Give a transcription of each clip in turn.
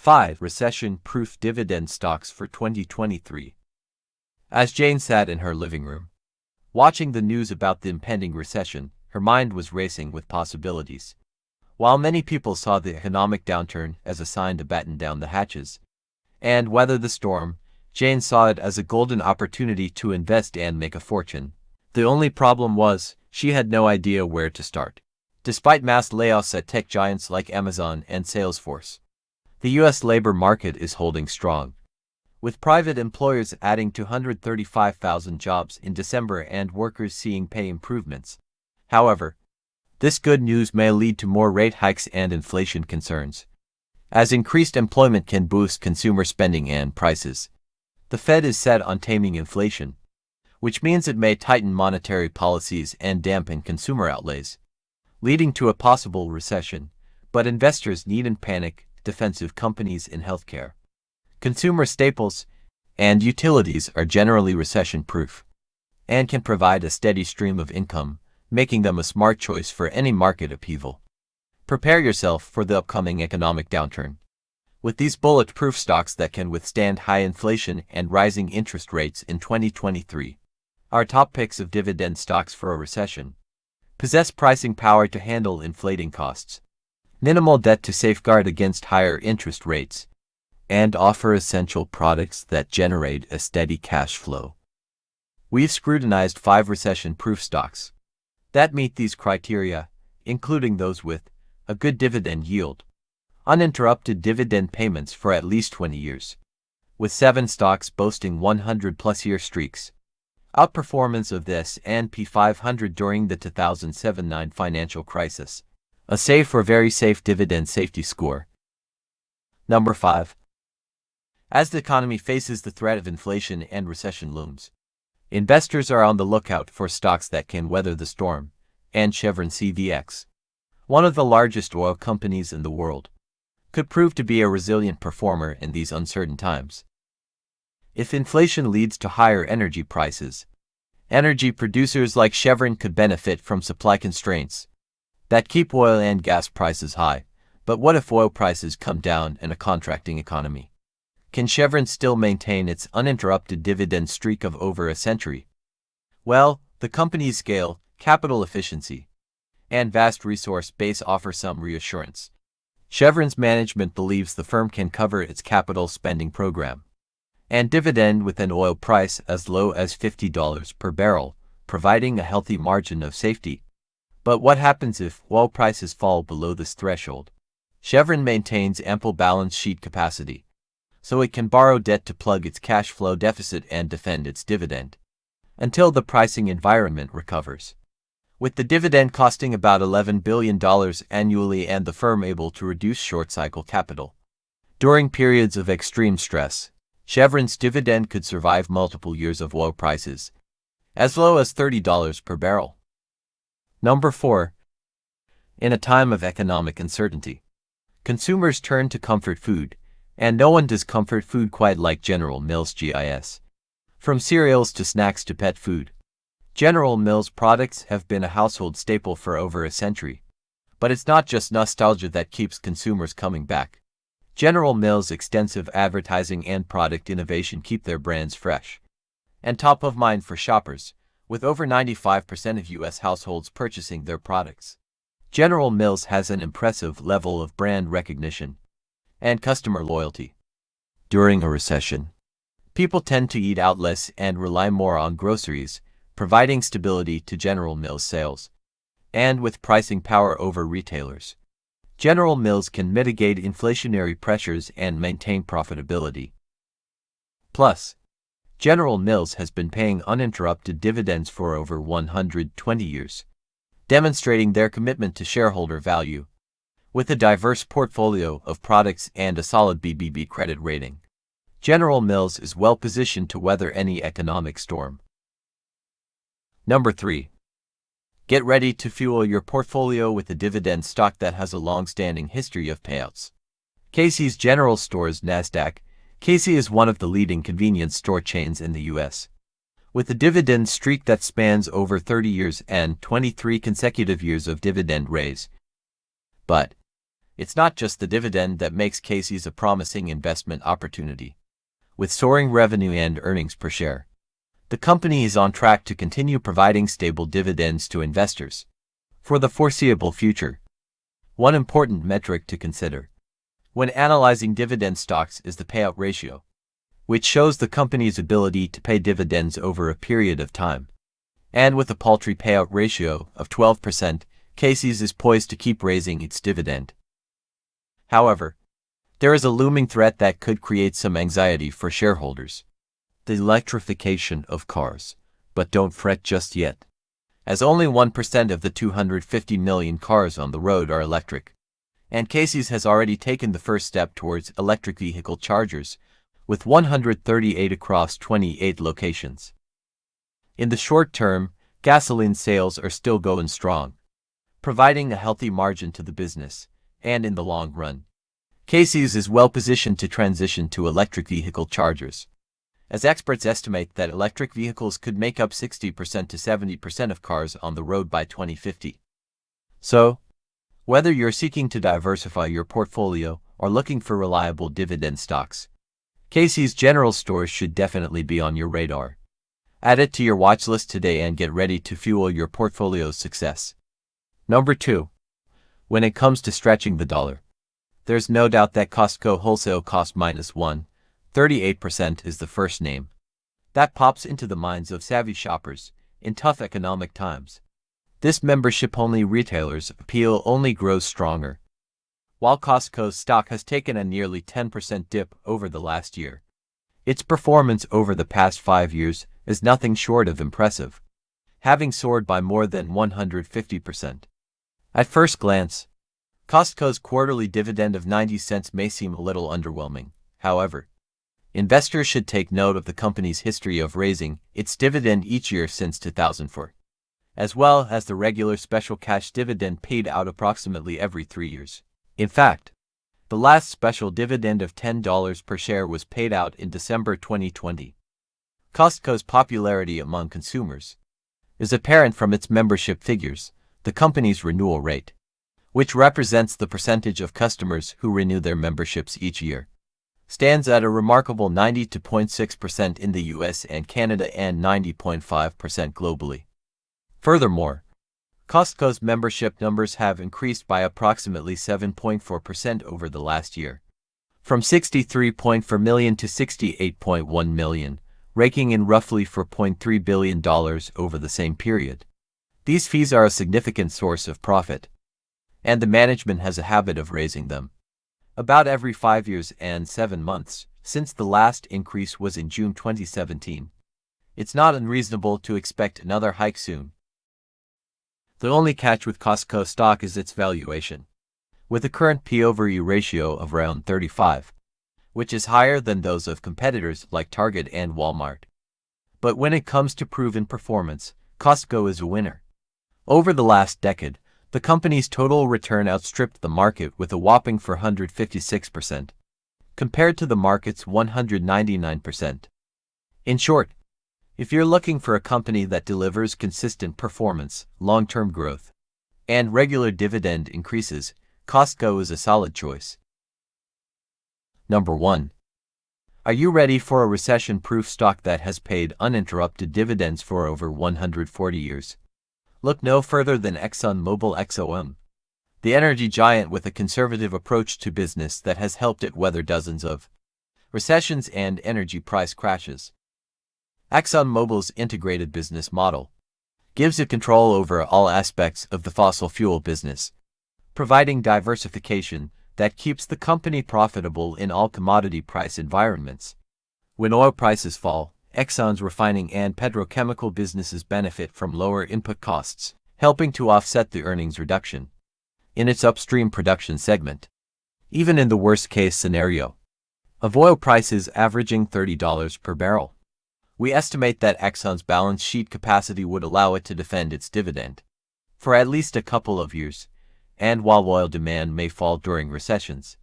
5 recession-proof dividend stocks for 2023. As Jane sat in her living room, watching the news about the impending recession, her mind was racing with possibilities. While many people saw the economic downturn as a sign to batten down the hatches and weather the storm, Jane saw it as a golden opportunity to invest and make a fortune. The only problem was, she had no idea where to start. Despite mass layoffs at tech giants like Amazon and Salesforce, the U.S. labor market is holding strong, with private employers adding 235,000 jobs in December and workers seeing pay improvements. However, this good news may lead to more rate hikes and inflation concerns, as increased employment can boost consumer spending and prices. The Fed is set on taming inflation, which means it may tighten monetary policies and dampen consumer outlays, leading to a possible recession. But investors needn't panic. Defensive companies in healthcare, consumer staples, and utilities are generally recession-proof and can provide a steady stream of income, making them a smart choice for any market upheaval. Prepare yourself for the upcoming economic downturn with these bulletproof stocks that can withstand high inflation and rising interest rates in 2023. Our top picks of dividend stocks for a recession possess pricing power to handle inflating costs, minimal debt to safeguard against higher interest rates, and offer essential products that generate a steady cash flow. We've scrutinized 5 recession-proof stocks that meet these criteria, including those with a good dividend yield, uninterrupted dividend payments for at least 20 years, with 7 stocks boasting 100-plus-year streaks, outperformance of the S&P 500 during the 2007-09 financial crisis, a safe or very safe dividend safety score. Number 5. As the economy faces the threat of inflation and recession looms, investors are on the lookout for stocks that can weather the storm, and Chevron CVX, one of the largest oil companies in the world, could prove to be a resilient performer in these uncertain times. If inflation leads to higher energy prices, energy producers like Chevron could benefit from supply constraints that keep oil and gas prices high. But what if oil prices come down in a contracting economy? Can Chevron still maintain its uninterrupted dividend streak of over a century? Well, the company's scale, capital efficiency, and vast resource base offer some reassurance. Chevron's management believes the firm can cover its capital spending program and dividend with an oil price as low as $50 per barrel, providing a healthy margin of safety. But what happens if oil prices fall below this threshold? Chevron maintains ample balance sheet capacity, so it can borrow debt to plug its cash flow deficit and defend its dividend until the pricing environment recovers. With the dividend costing about $11 billion annually and the firm able to reduce short-cycle capital during periods of extreme stress, Chevron's dividend could survive multiple years of oil prices as low as $30 per barrel. Number 4. In a time of economic uncertainty, consumers turn to comfort food, and no one does comfort food quite like General Mills GIS. From cereals to snacks to pet food, General Mills products have been a household staple for over a century. But it's not just nostalgia that keeps consumers coming back. General Mills' extensive advertising and product innovation keep their brands fresh and top of mind for shoppers, with over 95% of U.S. households purchasing their products. General Mills has an impressive level of brand recognition and customer loyalty. During a recession, people tend to eat out less and rely more on groceries, providing stability to General Mills sales. And with pricing power over retailers, General Mills can mitigate inflationary pressures and maintain profitability. Plus, General Mills has been paying uninterrupted dividends for over 120 years, demonstrating their commitment to shareholder value. With a diverse portfolio of products and a solid BBB credit rating, General Mills is well positioned to weather any economic storm. Number 3. Get ready to fuel your portfolio with a dividend stock that has a long-standing history of payouts. Casey's General Stores NASDAQ. Casey is one of the leading convenience store chains in the U.S., with a dividend streak that spans over 30 years and 23 consecutive years of dividend raise. But It's not just the dividend that makes Casey's a promising investment opportunity. With soaring revenue and earnings per share, the company is on track to continue providing stable dividends to investors for the foreseeable future. One important metric to consider when analyzing dividend stocks is the payout ratio, which shows the company's ability to pay dividends over a period of time. And with a paltry payout ratio of 12%, Casey's is poised to keep raising its dividend. However, there is a looming threat that could create some anxiety for shareholders: the electrification of cars. But don't fret just yet, as only 1% of the 250 million cars on the road are electric, and Casey's has already taken the first step towards electric vehicle chargers, with 138 across 28 locations. In the short term, gasoline sales are still going strong, providing a healthy margin to the business, and in the long run, Casey's is well positioned to transition to electric vehicle chargers, as experts estimate that electric vehicles could make up 60% to 70% of cars on the road by 2050. So, whether you're seeking to diversify your portfolio or looking for reliable dividend stocks, Casey's General Stores should definitely be on your radar. Add it to your watch list today and get ready to fuel your portfolio's success. Number 2. When it comes to stretching the dollar, there's no doubt that Costco Wholesale cost -1.38% is the first name that pops into the minds of savvy shoppers in tough economic times. This membership-only retailer's appeal only grows stronger. While Costco's stock has taken a nearly 10% dip over the last year, its performance over the past 5 years is nothing short of impressive, having soared by more than 150%. At first glance, Costco's quarterly dividend of 90 cents may seem a little underwhelming. However, investors should take note of the company's history of raising its dividend each year since 2004, as well as the regular special cash dividend paid out approximately every 3 years. In fact, the last special dividend of $10 per share was paid out in December 2020. Costco's popularity among consumers is apparent from its membership figures. The company's renewal rate, which represents the percentage of customers who renew their memberships each year, stands at a remarkable 92.6% in the US and Canada and 90.5% globally. Furthermore, Costco's membership numbers have increased by approximately 7.4% over the last year, from 63.4 million to 68.1 million, raking in roughly $4.3 billion over the same period. These fees are a significant source of profit, and the management has a habit of raising them about every 5 years and 7 months, since the last increase was in June 2017. It's not unreasonable to expect another hike soon. The only catch with Costco stock is its valuation, with a current P/E ratio of around 35, which is higher than those of competitors like Target and Walmart. But when it comes to proven performance, Costco is a winner. Over the last decade, the company's total return outstripped the market with a whopping 456%, compared to the market's 199%. In short, if you're looking for a company that delivers consistent performance, long-term growth, and regular dividend increases, Costco is a solid choice. Number 1. Are you ready for a recession-proof stock that has paid uninterrupted dividends for over 140 years? Look no further than Exxon Mobil (XOM), the energy giant with a conservative approach to business that has helped it weather dozens of recessions and energy price crashes. Exxon Mobil's integrated business model gives it control over all aspects of the fossil fuel business, providing diversification that keeps the company profitable in all commodity price environments. When oil prices fall, Exxon's refining and petrochemical businesses benefit from lower input costs, helping to offset the earnings reduction in its upstream production segment. Even in the worst-case scenario of oil prices averaging $30 per barrel, we estimate that Exxon's balance sheet capacity would allow it to defend its dividend for at least a couple of years, and while oil demand may fall during recessions,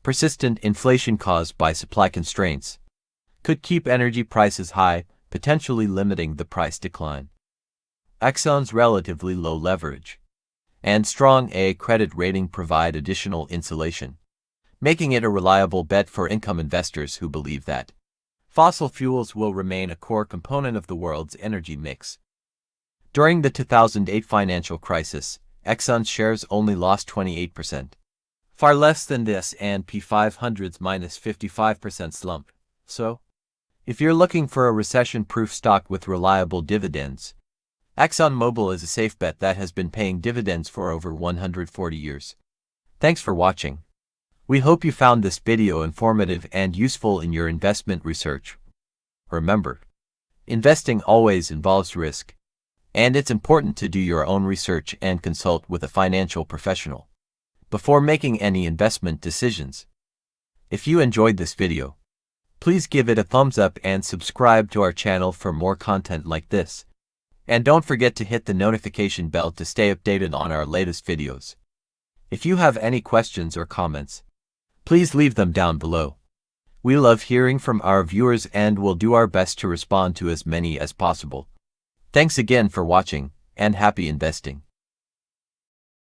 persistent inflation caused by supply constraints could keep energy prices high, potentially limiting the price decline. Exxon's relatively low leverage and strong A credit rating provide additional insulation, making it a reliable bet for income investors who believe that fossil fuels will remain a core component of the world's energy mix. During the 2008 financial crisis, Exxon's shares only lost 28%, far less than the S&P 500's minus 55% slump. So, if you're looking for a recession-proof stock with reliable dividends, Exxon Mobil is a safe bet that has been paying dividends for over 140 years. Thanks for watching. We hope you found this video informative and useful in your investment research. Remember, investing always involves risk, and it's important to do your own research and consult with a financial professional before making any investment decisions. If you enjoyed this video, please give it a thumbs up and subscribe to our channel for more content like this. And don't forget to hit the notification bell to stay updated on our latest videos. If you have any questions or comments, please leave them down below. We love hearing from our viewers and will do our best to respond to as many as possible. Thanks again for watching, and happy investing.